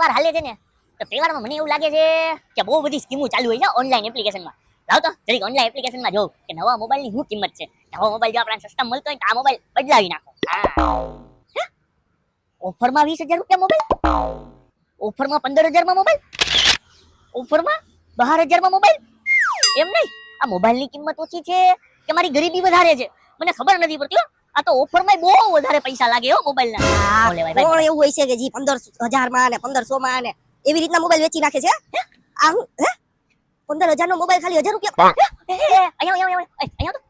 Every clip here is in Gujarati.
તહેવાર હાલે છે ને, તો તહેવારમાં મને એવું લાગે છે કે બહુ બધી સ્કીમો ચાલુ હોય છે ઓનલાઈન એપ્લિકેશનમાં. લાવ તો જરીક ઓનલાઈન એપ્લિકેશનમાં જોઉં કે નવા મોબાઈલની શું કિંમત છે. નવો મોબાઈલ જો આપણને સસ્તા મળતો હોય તો આ મોબાઈલ બદલાવી નાખો. ઓફરમાં 20,000 રૂપિયા મોબાઈલ, ઓફરમાં 15,000 મોબાઈલ, ઓફરમાં 12,000 મોબાઈલ. એમ નહીં, આ મોબાઈલની કિંમત ઓછી છે કે મારી ગરીબી વધારે છે મને ખબર નથી પડતી હો. આ તો ઓફરમાં બહુ વધારે પૈસા લાગે હો મોબાઈલના. કોણ એવું હોય છે કે જી 15,000 માં ને 1500 માં ને એવી રીતના મોબાઈલ વેચી નાખે છે? આ હું 15,000 નો મોબાઈલ ખાલી 1,000 રૂપિયા? અહીંયા તો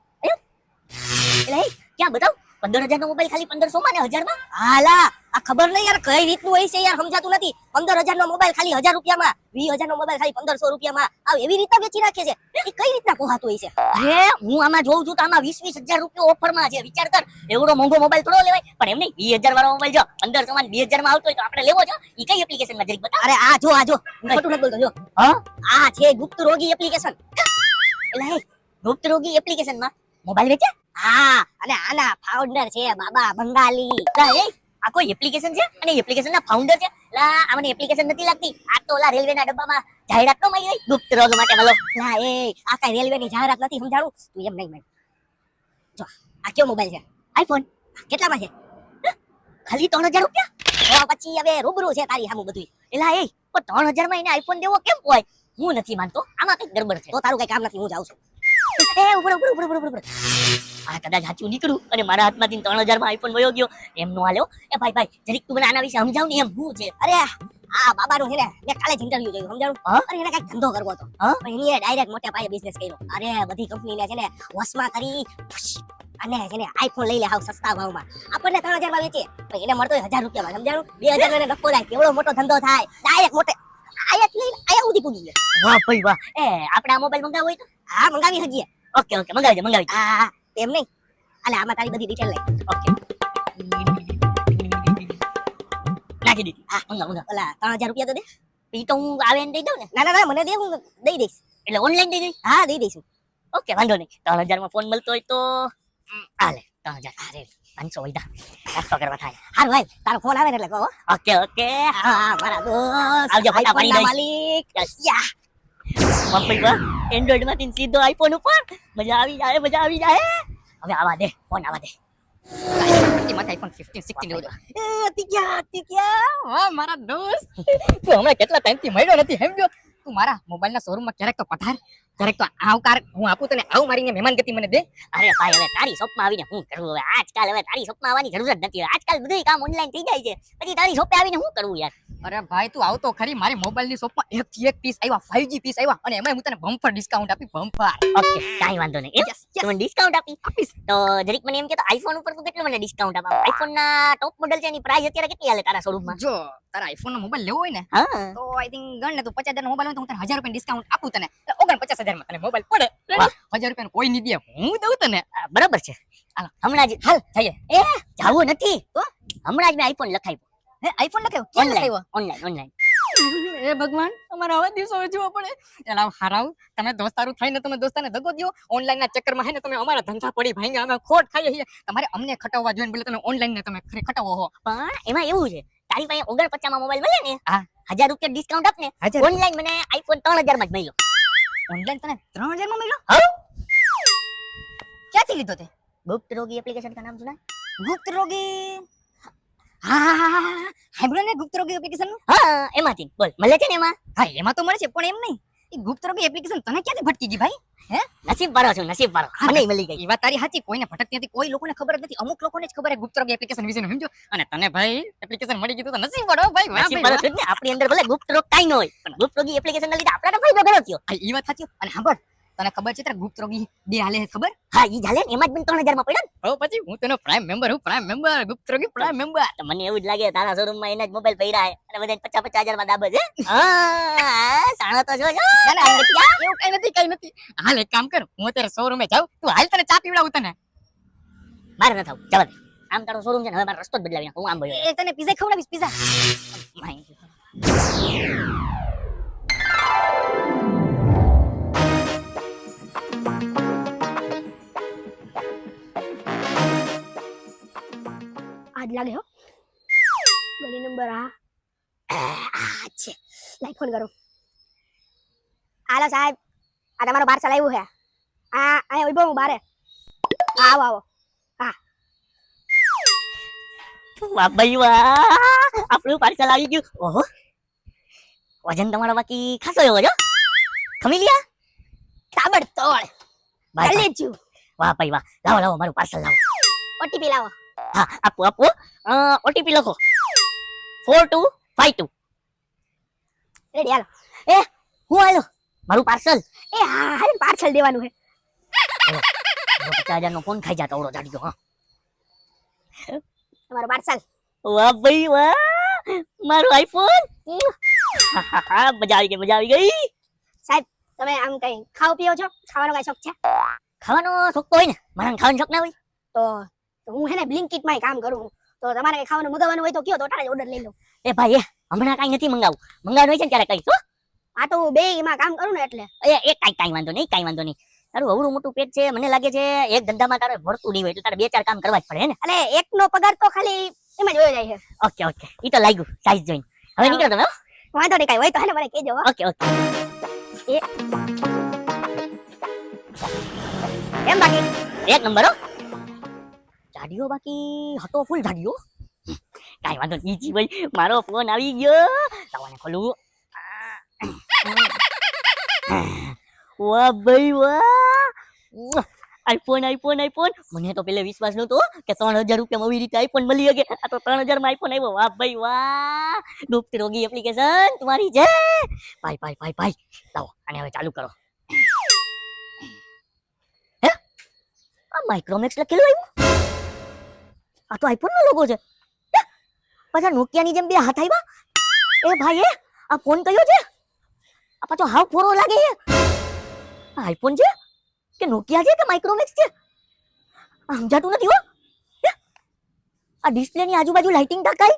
એટલે ક્યાં બતાવ 15,000 નો મોબાઈલ ખાલી 1500 માં ને 1000 માં. હાલા આ ખબર નહીં યાર કઈ રીતનું હોય છે યાર, સમજાતું નથી. 15,000 નો મોબાઈલ ખાલી 1,000 રૂપિયામાં, 20,000 નો મોબાઈલ ખાલી 1,500 રૂપિયામાં, આ એવી રીતના વેચી નાખે છે. એ કઈ રીતના પોહાતું હોય છે? અરે હું આમાં જોઉં છું તો આમાં 20,000 રૂપિયા ઓફરમાં છે. વિચાર કર, એવડો મોંઘો મોબાઈલ થોડો લેવાય. પણ એમ નહીં, 20,000 વાળો મોબાઈલ જો 1500 માં 2,000 માં આવતો હોય તો આપણે લેવો છો. ઈ કઈ એપ્લિકેશનમાં જરીક બતાવ. અરે આ જો ખોટું નથી બોલતો જો. હા આ છે ગુપ્ત રોગી એપ્લિકેશન. એટલે હે ગુપ્ત રોગી એપ્લિકેશનમાં મોબાઈલ વેચે. હા અને આના ફાઉન્ડર છે બાબા બંગાલી. આ કોઈ એપ્લિકેશન છે અને એપ્લિકેશનના ફાઉન્ડર છે. લા આ મને એપ્લિકેશન નથી લાગતી. આ તો ઓલા રેલવેના ડબ્બામાં જાહેરાત નો મળી ગઈ ગુપ્ત રોગ માટે મળો. ના એ આ કઈ રેલવેની જાહેરાત નથી, સમજાણું તું એમ નહીં. જો આ કયો મોબાઈલ છે? આઈફોન. કેટલામાં છે? ખાલી 3,000 રૂપિયા. તો પછી હવે રૂબરૂ છે તારી સામું બધું. એલા એ પણ 3,000 માં એને આઈફોન દેવો કેમ હોય? હું નથી માનતો, આમાં કઈ ગડબડ છે. તો તારું કઈ કામ નથી, હું જાઉં છું. ઉપર. આ કદાચ સાચું નીકળું અને મારા હાથમાંથી 3,000 માં આઈફોન વયો ગયો એમ નો હાલ્યો. એ ભાઈ જરીક તું મને આના વિશે સમજાવ ને, એમ શું છે? અરે આ બાબાનું છે ને મેં કાલે જ ઇન્ટરવ્યુ જોયું, સમજાણું. અરે એને કઈક ધંધો કરવો હતો પણ એને ડાયરેક્ટ મોટા પાયે બિઝનેસ કર્યો. અરે બધી કંપનીને છે ને વશમાં કરી અને છે ને આઈફોન લઈ લે હાવ સસ્તા ભાવમાં. આપણને 3,000 માં વેચે પણ એને મળતો 1,000 રૂપિયામાં, સમજાણું. 2,000 નો એને નફો થાય. કેવડો મોટો ધંધો થાય. ડાયરેક્ટ મોટે આયા સુધી પૂગી ગયા. વાહ ભાઈ વાહ. એ આપણે આ મોબાઈલ મંગાવવો હોય તો? હા મંગાવી શકીએ. ઓકે મંગાવી. હા એમ નહીં, અલે આમાં તારી બધી ડિટેલ લઈ. ઓકે નાખી દીધી. હા મંગાવ. ઓલા 3,000 રૂપિયા તો દે. ઈ તો હું આવે ને દઈ દઉં ને. ના મને દે, હું દઈ દઈશ. એટલે ઓનલાઈન દઈ દઈશ. હા દઈ દઈશું. ઓકે વાંધો નહીં. 3,000 માં ફોન મળતો હોય તો હાલે 3,000. અરે 500 વૈદા નાસ્તો કરવા થાય. હારું ભાઈ તારો ફોન આવે ને એટલે કહો. ઓકે હા મારા દોસ્ત આવજો ફટાફટ આઈફોનના માલિક. યા મમ્મી વાહ એન્ડ્રોઈડ માંથી સીધો આઈફોન ઉપર. મજા આવી જાય. હવે આવા દે ફોન આવા દે. આઈફોન 15 16 લેવો. તિક્યા વાહ મારા દોસ્ત. તું હમણાં કેટલા ટાઈમથી મળ્યો નથી સમજો. તું મારા મોબાઈલના શોરૂમમાં ક્યારેક તો પધાર, ક્યારેક તો આવકાર હું આપું તને. આવું મારીને મહેમાન ગતિ મને દે. અરે ભાઈ હવે તારી શોપમાં આવીને હું કરવું? હવે આજકાલ હવે તારી શોપમાં આવવાની જરૂર જ નથી. આજકાલ બધું કામ ઓનલાઈન થઈ જાય છે. પછી તારી શોપે આવીને હું કરવું યાર? અરે ભાઈ તું આવતો ખરી. મારી મોબાઈલની શોપમાં 1 થી 1 પીસ આવ્યા, 5G પીસ આવ્યા અને એમાં હું તને બમ્પર ડિસ્કાઉન્ટ આપી. બમ્પર. ઓકે કાઈ વાંધો નહીં. તું મને ડિસ્કાઉન્ટ આપીશ તો જરીક મને એમ કે તો આઈફોન ઉપર તું કેટલું મને ડિસ્કાઉન્ટ આપા? આઈફોન ના ટોપ મોડેલ છે એની પ્રાઇસ અત્યારે કેટલી હાલે તારા શોરૂમમાં? જો તારા આઈફોન નો મોબાઈલ લેવો હોય ને હા તો આઈ થિંક ગણ ને તું 50,000 નો મોબાઈલ હોય તો હું તને 1,000 રૂપિયા ડિસ્કાઉન્ટ આપું તને. એટલે 49,000 માં તને મોબાઈલ પડે. 1,000 રૂપિયા કોઈ નહીં દે, હું દઉં તને. બરાબર છે. હાલો હમણાં જ હાલ થઈએ. જાવું નથી તો હમણાં જ મેં આઈફોન લખાવ્યો. હે આઈફોન લખાયો? ઓનલાઈન. એ ભગવાન તમારા આવા દિવસો જોવા પડે. એલા હારાવ તમે દોસ્તારું થઈને તમે દોસ્તાને દગો દ્યો. ઓનલાઈન ના ચક્કરમાં હે ને તમે અમારા ધંધા પડી ભાઈ અમે ખોટ ખાઈએ છીએ. તમારે અમને ખટાવવા જોઈએ બોલે તમે ઓનલાઈન ને તમે ખટાવો હો. પણ એમાં એવું છે તારી પાસે 49 માં મોબાઈલ મળે ને, હા 1,000 રૂપિયા ડિસ્કાઉન્ટ આપ ને. ઓનલાઈન મને આઈફોન 3,000 માં જ મળ્યો. ઓનલાઈન તને 3,000 માં મળ્યો? હા ક્યાંથી લીધો તે? ગુપ્ત રોગી એપ્લિકેશન કા નામ સુના? ગુપ્ત રોગી. હા સાંભળ્યો ને ગુપ્ત રોગી એપ્લિકેશન? હા એમાંથી બોલ મળે છે ને એમાં. હા એમાં તો મળે છે પણ એમ નહીં. એ ગુપ્ત રોગી એપ્લિકેશન તને ક્યાંથી ભટકી ગઈ ભાઈ? હે નસીબ વાળો છું, નસીબ વાળો. મને મળી ગઈ. એ વાત તારી સાચી. કોઈને ભટકતી નથી, કોઈ લોકોને ખબર જ નથી. અમુક લોકોને જ ખબર છે ગુપ્ત રોગી એપ્લિકેશન વિશે સમજો. અને તને ભાઈ એપ્લિકેશન મળી ગયું તો નસીબ વાળો ભાઈ. વાહ નસીબ વાળો છું ને. આપણી અંદર ભલે ગુપ્ત રોગ કાઈ ન હોય પણ ગુપ્ત રોગી એપ્લિકેશન ના લીધે આપણા ફાયદો ઘણો થયો. હા એ વાત સાચી. અને સાંભળ તને ખબર છે તારા ગુપ્ત રોગી ડે હાલે છે ખબર? હા ઈ ચાલે ને એમાં જ મને 3,000 માં પડ્યો. તો પછી હું તેનો પ્રાઇમ મેમ્બર ગુપ્ત રોગી પ્રાઇમ મેમ્બર. તો મને એવું જ લાગે તારા શોરૂમ માં એના જ મોબાઈલ પડ્યા છે અને બધા 50,000 માં દાબે છે. હા સાણો તો જો જો. એવું કઈ નથી. હાલ એક કામ કર, હું અત્યારે શોરૂમે જાઉં, તું હાલ તને ચા પીવડાવું તને. મારે ન થાવ જવા દે. આમ તારો શોરૂમ છે ને હવે મારો રસ્તો જ બદલાવી નાખું. હું આમ બોલ્યો. એ તને પીઝા ખવડાવીશ પીઝા. આજ લાગે હો ગલી નંબર આ લાઈ ફોન કરું. હાલો સાહેબ, આ તમારો પાર્સલ આવ્યું છે. અહીંયા ઉભો હું બારે. હા આવો આવો. વાહ ભાઈ વાહ, આપણું પાર્સલ આવી ગયું. ઓહો, વજન તમારો બાકી ખાસો એવો જો. ખમી લ્યા તાબડતોડ ભાઈ જલ્દી જ છું. વાહ ભાઈ વાહ, લાવો લાવો મારું પાર્સલ લાવો. ઓટીપી લાવો. હા આપો આપો. ઓટીપી લખો 4252. રેડી હાલો. હું આલો મારું પાર્સલ. એ હા હા પાર્સલ દેવાનું છે. 50,000 નો ફોન ખાઈ જાતો ઓળો જાડી ગયો. હા તમારું પાર્સલ. વાહ ભાઈ વાહ, મારું આઈફોન. મજા આવી ગઈ મજા આવી ગઈ. સાહેબ તમે આમ કઈ ખાવ પીઓ છો? ખાવાનો કઈ શોખ છે? ખાવાનો શોખ તો હોય ને, મારા ખાવાનો શોખ ના હોય. તો હું હે ને બ્લિંકિટ માં કામ કરું. તો તમારે કઈ ખાવાનું મંગાવવાનું હોય તો કયો, તો ટાળે ઓર્ડર લઈ લઉં. એ ભાઈ હમણાં કઈ નથી મંગાવું હોય છે ને ત્યારે કહીશ હો. આ તો હું બે માં કામ કરું ને એટલે. એ કાઈ વાંધો નહીં કાઈ વાંધો નહીં. તારું અવળું મોટું પેટ છે, મને લાગે છે એક ધંધામાં તારે ભરતું નહીં હોય એટલે તારે 2-4 કામ કરવા જ પડે ને. એટલે એકનો પગાર તો ખાલી એમ જ વયો જાય છે. ઓકે ઓકે, ઈ તો લાગ્યું સાઈઝ જોઈને. હવે નીકળો તમે. વાંધો નહીં, કઈ હોય તો હે ને મને કહેજો. Okay okay. એમ બાકી એક નંબર હો. જાડીઓ બાકી હતો ફૂલ જાડીઓ. કાઈ વાંધો નહીં જી ભાઈ, મારો ફોન આવી ગયો. લાવવાને ખોલું. વાહ ભાઈ વાહ, આઈફોન આઈફોન આઈફોન. મને તો પેલે વિશ્વાસ નહોતો કે 3,000 રૂપિયામાં આવી રીતે આઈફોન મળી શકે. આ તો 3,000 માં આઈફોન આવ્યો. વાહ ભાઈ વાહ, ડૂબતી રોગી એપ્લિકેશન તમારી છે. ભાઈ ભાઈ ભાઈ ભાઈ, લાવો આને હવે ચાલુ કરો. હે આ માઇક્રોમેક્સ લખેલું આવ્યું. આ તો આઈફોન નો લોગો છે. પાછા નોકિયાની જેમ બે હાથ આવ્યા. એ ભાઈ આ ફોન કયો છે? આ પાછો હાવ ફોરો લાગે છે. આઈફોન છે કે નોકિયા છે કે માઇક્રોમેક્સ છે? આ સમજાતું નથી હો. આ ડિસ્પ્લે ની આજુબાજુ લાઇટિંગ ટકાઈ.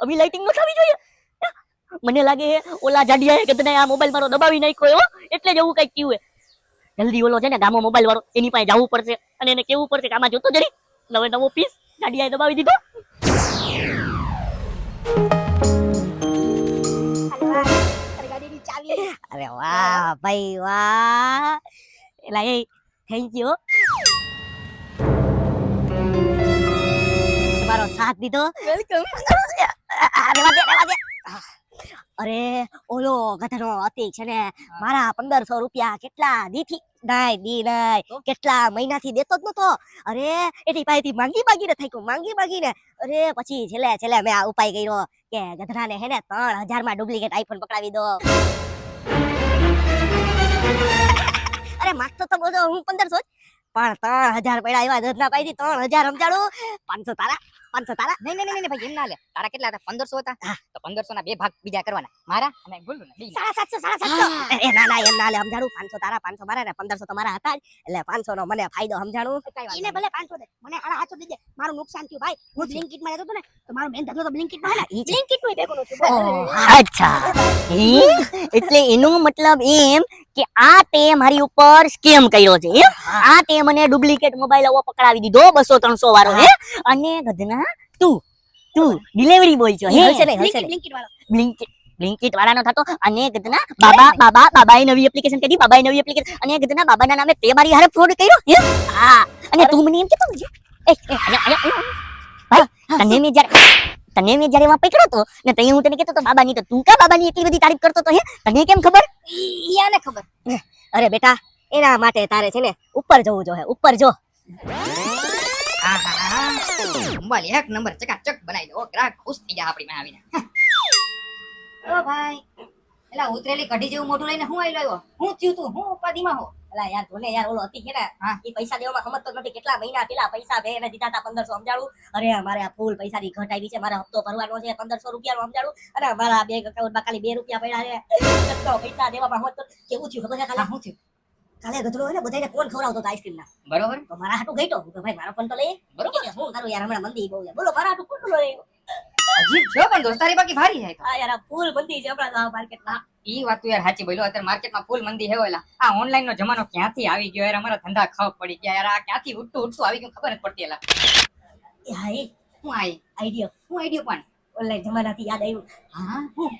અભી લાઇટિંગ ન થવી જોઈએ. મને લાગે ઓલા જાડિયાએ કે તને આ મોબાઈલ મારો દબાવી નાખ્યો હો, એટલે જ એવું કઈક થયું હે. જલ્દી ઓલો છે ને ગામો મોબાઈલ વાળો, એની પાસે જવું પડશે અને એને કેવું પડશે કે આમાં જોતો જરી નવો પીસ જાડિયાએ દબાવી દીધો. ગાડીની ચાવી. અરે વાહ ભાઈ વાહ, એલા એ થેન્ક યુ તમારો સાથ દીધો. વેલકમ. અરે ઓલો ગધનો હતી છે ને મારા 1,500 રૂપિયા કેટલા દીથી કેટલા મહિનાથી દેતો જ નતો. અરે એની પાસેથી માંગીને થાક્યો, માંગીને. અરે પછી છેલ્લે મેં આ ઉપાય કર્યો કે ગધરાને હે ને 3,000 માં ડુપ્લિકેટ આઈફોન પકડાવી દો. અરે માગતો તો બધો હું 1,500 પણ 3,000 પડ્યા એવા ગધના પાસેથી 3,000 સમજાડું. 500 તારા. નહીં ભાઈ એમ ના લે. તારા કેટલા હતા? 1,500 હતા. તો 1,500 ના 2 ભાગ બીજા કરવાના, મારા અને બોલું ને 750. એ ના એમ ના લે સમજાડું. 500 તારા 500 મારા ને 1,500 તમારા હતા જ એટલે 500 નો મને ફાયદો સમજાડું. એને ભલે 500 દે, મને આડા હાથો દેજે. મારું નુકસાન થયું ભાઈ. હું બ્લિંકિટ માં જતો હતો ને તો મારો મેન ધંધો તો બ્લિંકિટ માં હે ને. બ્લિંકિટ નું ભેગું નતું. અચ્છા, એટલે એનો મતલબ એમ કે આ તે મારી ઉપર સ્કેમ કર્યો છે એમ. આ તે મને ડુપ્લિકેટ મોબાઈલ આવો પકડાવી દીધો 200-300 વાળો હે. અને ગધના તું ડિલિવરી બોય છો હે. બ્લિંકિટ વાળો. બ્લિંકિટ વાળાનો થતો. અને ગધના બાબાએ નવી એપ્લિકેશન કરી. અને ગધના બાબાના નામે તે મારી હારે ફ્રોડ કર્યો હે. હા, અને તું મને એમ કેતો ભાઈ તને મેં જ્યારે એમાં પકડ્યો તો ને તઈ હું તને કહેતો તો બાબાની, તો તું કા બાબાની એટલી બધી તારીફ કરતો તો હે? તને કેમ ખબર? યાને ખબર. અરે બેટા, એના માટે તારે છે ને ઉપર જવું જોઈએ. ઉપર જો. મોબાઈલ એક નંબર ચકાચક બનાવી દો. ગ્રાહક ખુશ થઈ જાય આપણી માં આવીને. ઓ ભાઈ, એલા ઉતરેલી કઢી જેવું મોઢું લઈને હું આવી લાવ્યો? હું થયું તું? હું ઉપાધિમાં હો? અલા યાર જોને યાર, ઓલો હતી કે ને ઈ પૈસા દેવામાં સમજતો નથી. કેટલા મહિના પેલા પૈસા બે એને દીધા હતા 1,500 સમજાડું. અરે મારે આ ફૂલ પૈસાની ઘટ આવી છે, મારે હપ્તો ભરવાનો છે 1,500 રૂપિયાનો સમજાડું. અને મારા બેંક એકાઉન્ટમાં ખાલી 2 રૂપિયા પડ્યા છે. કેટલો પૈસા દેવામાં સમજતો. કેવું થયું ખબર છે કાલે? હું થયું? કાલે ગધડો હે ને બધાને કોણ ખવડાવતો હતો આઈસ્ક્રીમ ના. બરોબર. તો મારા હાટુ ગઈતો કે ભાઈ મારો ફોન તો લઈ. બરોબર. હું કરું યાર, હમણાં મંદી બહુ છે. બોલો મારા હાટુ કોણ લઈ? અજીબ છો પણ દોસ્તારી બાકી ભારી છે. હા યાર, આ ફૂલ મંદી છે હમણાં તો માર્કેટમાં. ઈ વાત તો યાર સાચી બોલ્યો. અત્યારે માર્કેટમાં ફૂલ મંદી હે. ઓલા આ ઓનલાઈન નો જમાનો ક્યાંથી આવી ગયો યાર. અમારા ધંધા ખપ પડી ગયા યાર. આ ક્યાંથી ઉઠતું આવી ગયું ખબર જ પડતી. એલા હા એ હું આઈ આઈડિયા હું આઈડિયો પણ ઓનલાઈન જમાનાથી યાદ આવ્યું. હા હું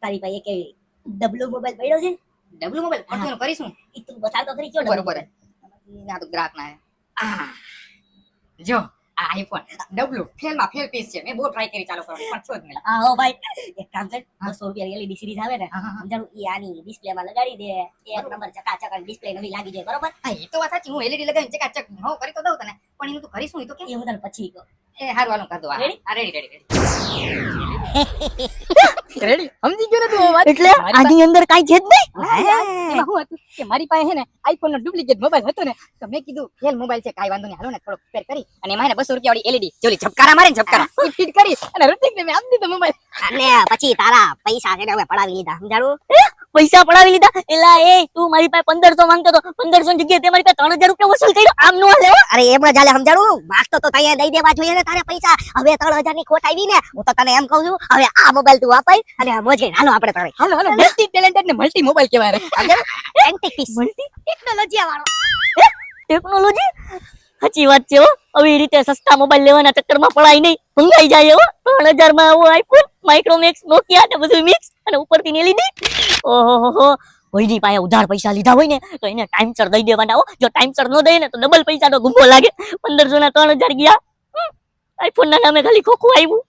તારી પાસે એક ડબલો મોબાઈલ પડ્યો છે ડબલું મોબાઈલ પડતું કરીશું ઈ તું બતાવતો ખરી કયો ડબલો બરોબર ના તો ગ્રાહક ના આ જો આ આઈફોન ડબલું ફેલમાં ફેલ પીસ છે મેં બહુ ટ્રાય કરી ચાલુ કરવાની પણ છો જ નહીં હા હો ભાઈ એક કામ કર 200 રૂપિયા LED સિરીઝ આવે ને સમજાણું ઈ આની ડિસ્પ્લે માં લગાડી દે એક નંબર ચકાચક ડિસ્પ્લે નવી લાગી જાય બરોબર હા એ તો વાત સાચી હું LED લગાવીને ચકાચક હો કરી તો દઉં તને પણ એનું તું કરીશું એ તો કે એ હું તને પછી કહું એ હારું હાલું કર દો આ Ready? રેડી રેડી સમજી ગયો ને તું વાત એટલે આની અંદર કાંઈ છે જ નહીં એમાં શું હતું કે મારી પાસે હે ને આઈફોન નો ડુપ્લિકેટ મોબાઈલ હતો ને તો મેં કીધું ફેલ મોબાઈલ છે કાઈ વાંધો નહીં હાલો ને થોડો રિપેર કરી અને એમાં હે ને 200 રૂપિયા વાળી LED જોલી ઝબકારા મારે ને ઝબકારા એ ફિટ કરી અને ઋતિકને મેં આપી દીધો મોબાઈલ અને પછી તારા પૈસા છે ને હવે પડાવી લીધા સમજાણું પૈસા પડાવી લીધા એલા એ તું મારી પાસે 1500 માંગતો તો 1500 ની જગ્યાએ તે મારી પાસે 3000 રૂપિયા વસૂલ કર્યો આમ નો હાલે હો. અરે એમ જ હાલે સમજાણું માગતો તો તૈયાર દઈ દેવા જોઈએ ને તારે પૈસા હવે 3000 ની ખોટ આવી ને હું તો તને એમ કહું છું હવે આ મોબાઈલ તું વાપર અને આ મોજે હાલો આપણે તારે હાલો હાલો મલ્ટી ટેલેન્ટેડ ને મલ્ટી મોબાઈલ કહેવાય રે એન્ટિક પીસ ટેકનોલોજી વાળો ટેકનોલોજી સાચી વાત છે હો આવી રીતે સસ્તા મોબાઈલ લેવાના ચક્કરમાં પડાય નહીં ભંગાઈ જાય હો 3000 માં આવો આઈફોન માઇક્રોમેક્સ નોકિયા ને બધું મિક્સ અને ઉપરથી LED ઓહો કોઈની પાસે ઉધાર પૈસા લીધા હોય ને તો એને ટાઈમસર દઈ દેવાના હો જો ટાઈમસર ન દે ને તો ડબલ પૈસાનો ગુંફો લાગે 1500 ના 3000 ગયા આઈફોન ના નામે ખાલી ખોખું આવ્યું